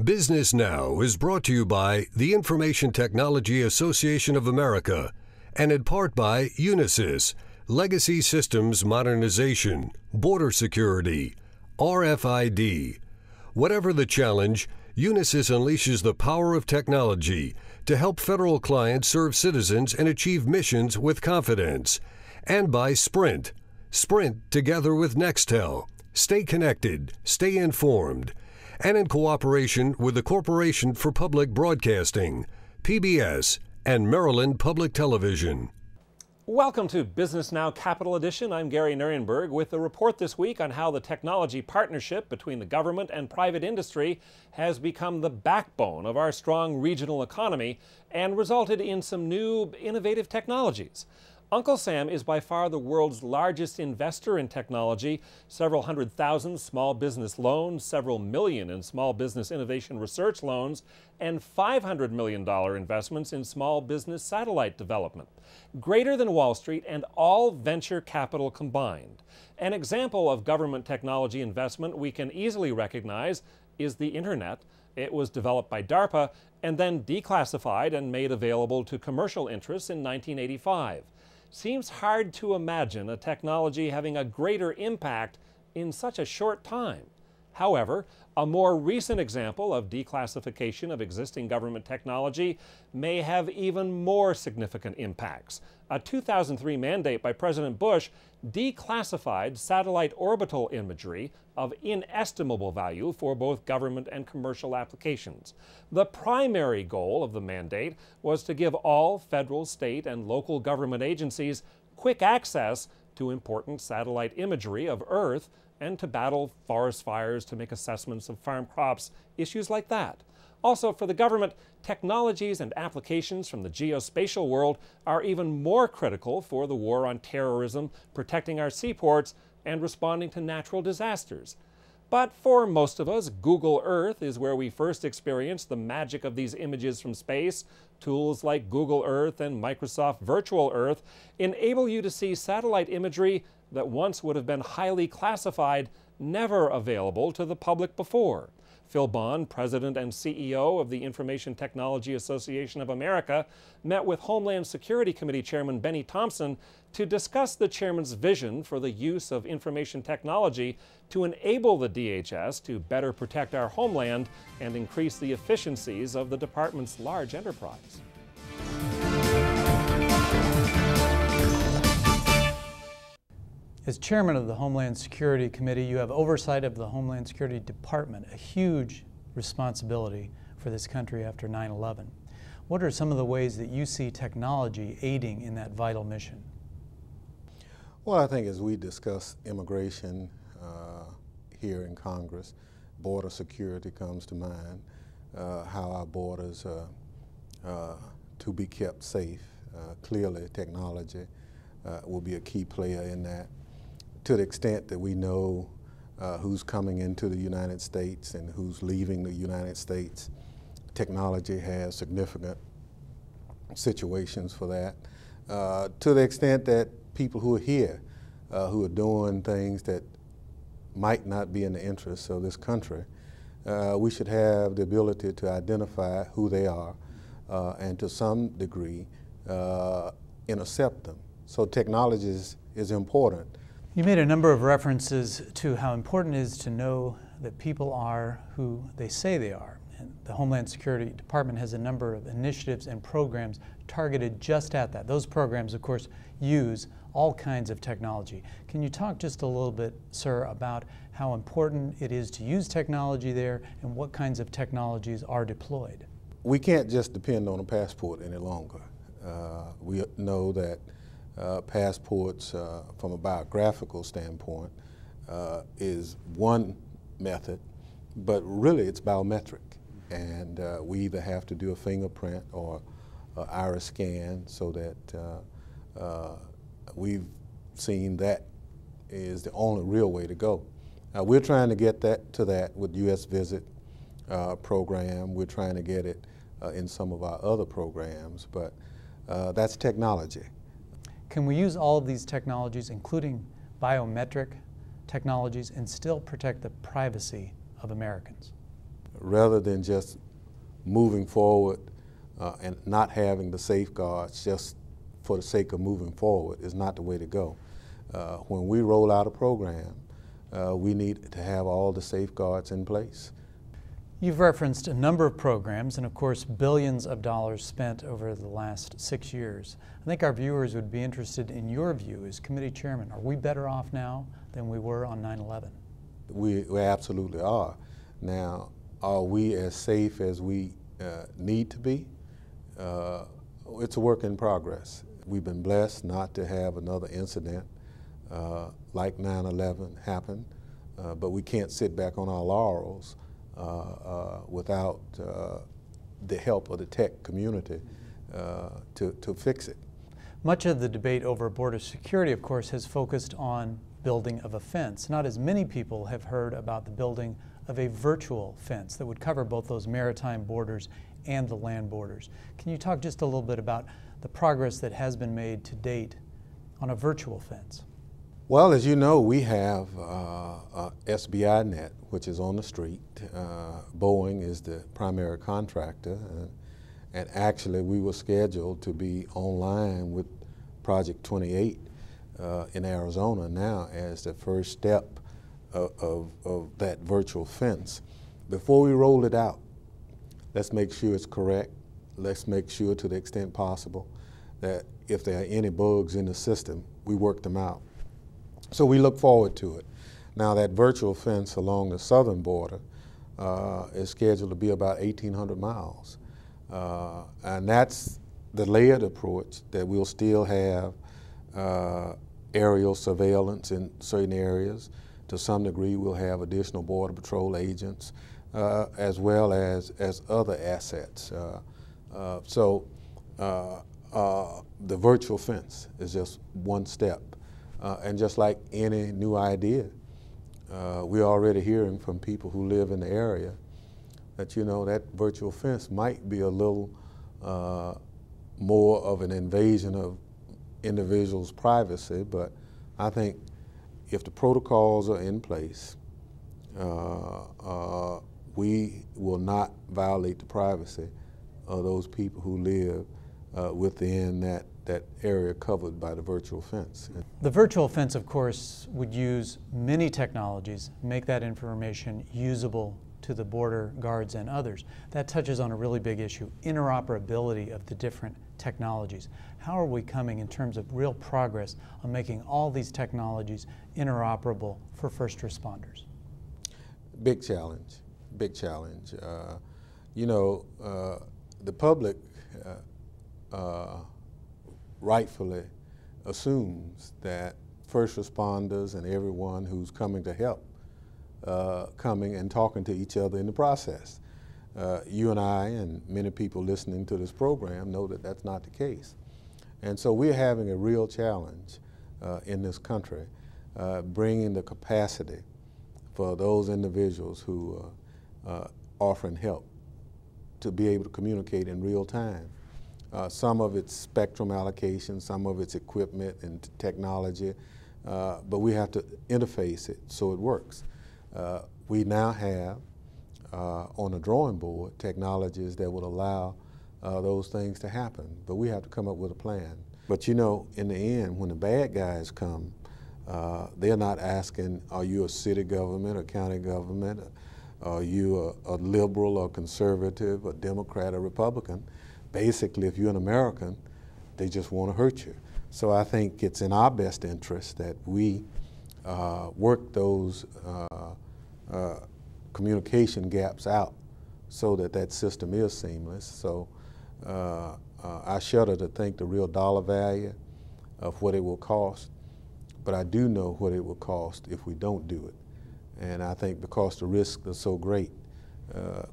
Business Now is brought to you by the Information Technology Association of America and in part by Unisys, Legacy Systems Modernization, Border Security, RFID. Whatever the challenge, Unisys unleashes the power of technology to help federal clients serve citizens and achieve missions with confidence. And by Sprint. Sprint together with NEXTEL. Stay connected, stay informed. And in cooperation with the Corporation for Public Broadcasting, PBS, and Maryland Public Television. Welcome to Business Now Capital Edition. I'm Gary Nurenberg with a report this week on how the technology partnership between the government and private industry has become the backbone of our strong regional economy and resulted in some new innovative technologies. Uncle Sam is by far the world's largest investor in technology, several 100,000 small business loans, several million in small business innovation research loans, and $500 million investments in small business satellite development. Greater than Wall Street and all venture capital combined. An example of government technology investment we can easily recognize is the Internet. It was developed by DARPA and then declassified and made available to commercial interests in 1985. Seems hard to imagine a technology having a greater impact in such a short time. However, a more recent example of declassification of existing government technology may have even more significant impacts. A 2003 mandate by President Bush declassified satellite orbital imagery of inestimable value for both government and commercial applications. The primary goal of the mandate was to give all federal, state, and local government agencies quick access to important satellite imagery of Earth and to battle forest fires, to make assessments of farm crops, issues like that. Also, for the government, technologies and applications from the geospatial world are even more critical for the war on terrorism, protecting our seaports, and responding to natural disasters. But for most of us, Google Earth is where we first experienced the magic of these images from space. Tools like Google Earth and Microsoft Virtual Earth enable you to see satellite imagery that once would have been highly classified, never available to the public before. Phil Bond, President and CEO of the Information Technology Association of America, met with Homeland Security Committee Chairman Benny Thompson to discuss the chairman's vision for the use of information technology to enable the DHS to better protect our homeland and increase the efficiencies of the department's large enterprise. As chairman of the Homeland Security Committee, you have oversight of the Homeland Security Department, a huge responsibility for this country after 9/11. What are some of the ways that you see technology aiding in that vital mission? Well, I think as we discuss immigration here in Congress, border security comes to mind, how our borders are to be kept safe. Clearly, technology will be a key player in that. To the extent that we know who's coming into the United States and who's leaving the United States, technology has significant situations for that. To the extent that people who are here, who are doing things that might not be in the interests of this country, we should have the ability to identify who they are and to some degree intercept them. So technology is important. You made a number of references to how important it is to know that people are who they say they are. And the Homeland Security Department has a number of initiatives and programs targeted just at that. Those programs, of course, use all kinds of technology. Can you talk just a little bit, sir, about how important it is to use technology there and what kinds of technologies are deployed? We can't just depend on a passport any longer. We know that passports, from a biographical standpoint, is one method, but really it's biometric. And we either have to do a fingerprint or an iris scan, so that we've seen that is the only real way to go. We're trying to get to that with U.S. Visit program. We're trying to get it in some of our other programs, but that's technology. Can we use all of these technologies, including biometric technologies, and still protect the privacy of Americans? rather than just moving forward and not having the safeguards just for the sake of moving forward is not the way to go. When we roll out a program, we need to have all the safeguards in place. You've referenced a number of programs and, of course, billions of dollars spent over the last 6 years. I think our viewers would be interested in your view as committee chairman. Are we better off now than we were on 9/11? We absolutely are. Now, are we as safe as we need to be? It's a work in progress. We've been blessed not to have another incident like 9/11 happen, but we can't sit back on our laurels without the help of the tech community to fix it. Much of the debate over border security, of course, has focused on building of a fence. Not as many people have heard about the building of a virtual fence that would cover both those maritime borders and the land borders. Can you talk just a little bit about the progress that has been made to date on a virtual fence? Well, as you know, we have SBI Net, which is on the street. Boeing is the primary contractor, and actually we were scheduled to be online with Project 28 in Arizona now as the first step of that virtual fence. Before we roll it out, let's make sure it's correct. Let's make sure to the extent possible that if there are any bugs in the system, we work them out. So we look forward to it. Now that virtual fence along the southern border is scheduled to be about 1,800 miles. And that's the layered approach that we'll still have aerial surveillance in certain areas. To some degree, we'll have additional Border Patrol agents as well as other assets. So the virtual fence is just one step. And just like any new idea, we're already hearing from people who live in the area that, you know, that virtual fence might be a little more of an invasion of individuals' privacy, but I think if the protocols are in place, we will not violate the privacy of those people who live within that area covered by the virtual fence. The virtual fence, of course, would use many technologies, make that information usable to the border guards and others. That touches on a really big issue, interoperability of the different technologies. How are we coming in terms of real progress on making all these technologies interoperable for first responders? Big challenge, big challenge. You know, the public rightfully assumes that first responders and everyone who's coming to help coming and talking to each other in the process. You and I and many people listening to this program know that that's not the case. And so we're having a real challenge in this country, bringing the capacity for those individuals who are offering help to be able to communicate in real time. Some of it's spectrum allocation, some of it's equipment and technology, but we have to interface it so it works. We now have on the drawing board technologies that would allow those things to happen, but we have to come up with a plan. But you know, in the end, when the bad guys come, they're not asking, are you a city government, a county government, are you a liberal or conservative, a Democrat or Republican? Basically, if you're an American, they just want to hurt you. So I think it's in our best interest that we work those communication gaps out so that that system is seamless. So I shudder to think the real dollar value of what it will cost, but I do know what it will cost if we don't do it. And I think because the risks are so great,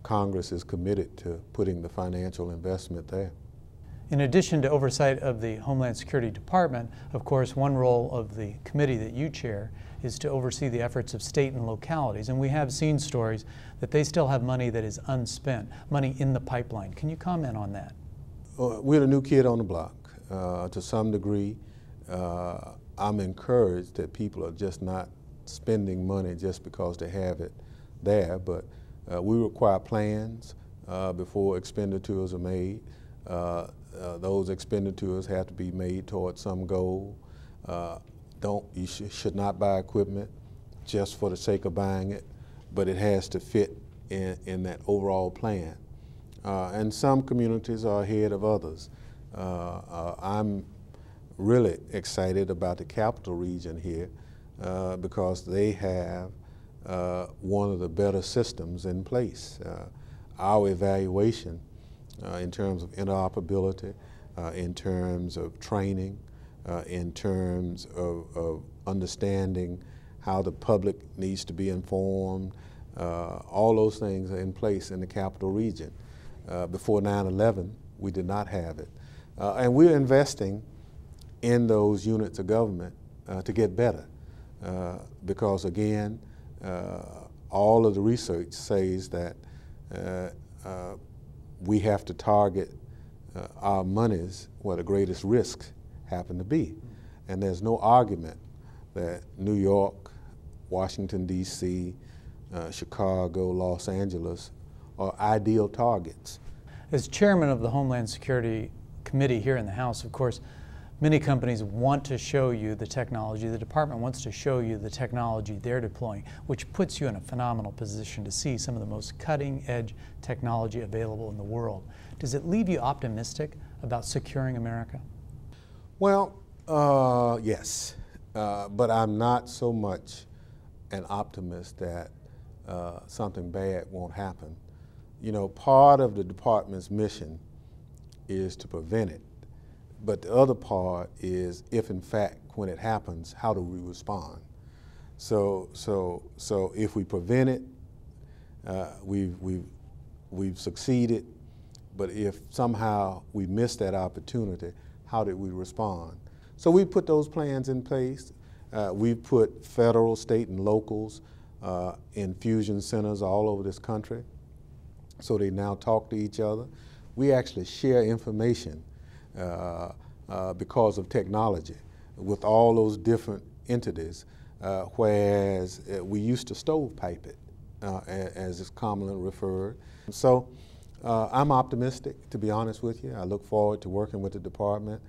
Congress is committed to putting the financial investment there. In addition to oversight of the Homeland Security Department, of course, one role of the committee that you chair is to oversee the efforts of state and localities. And we have seen stories that they still have money that is unspent, money in the pipeline. Can you comment on that? We're the new kid on the block. To some degree, I'm encouraged that people are just not spending money just because they have it there, but We require plans before expenditures are made. Those expenditures have to be made towards some goal. You should not buy equipment just for the sake of buying it, but it has to fit in that overall plan. And some communities are ahead of others. I'm really excited about the capital region here because they have one of the better systems in place. Our evaluation in terms of interoperability, in terms of training, in terms of understanding how the public needs to be informed, all those things are in place in the capital region. Before 9/11, we did not have it. And we're investing in those units of government to get better. Because again, all of the research says that we have to target our monies where the greatest risks happen to be. And there's no argument that New York, Washington, D.C., Chicago, Los Angeles are ideal targets. As chairman of the Homeland Security Committee here in the House, of course, many companies want to show you the technology. The department wants to show you the technology they're deploying, which puts you in a phenomenal position to see some of the most cutting-edge technology available in the world. Does it leave you optimistic about securing America? Well, yes, but I'm not so much an optimist that something bad won't happen. You know, part of the department's mission is to prevent it, but the other part is, if in fact, when it happens, how do we respond? So if we prevent it, we've succeeded, but if somehow we miss that opportunity, how did we respond? So we put those plans in place. We've put federal, state, and locals in fusion centers all over this country, so they now talk to each other. We actually share information because of technology with all those different entities, whereas we used to stovepipe it, as it's commonly referred. So I'm optimistic, to be honest with you. I look forward to working with the department,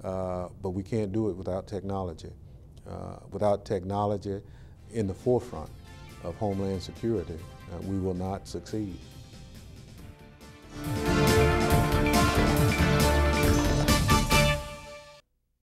but we can't do it without technology. Without technology in the forefront of Homeland Security, we will not succeed.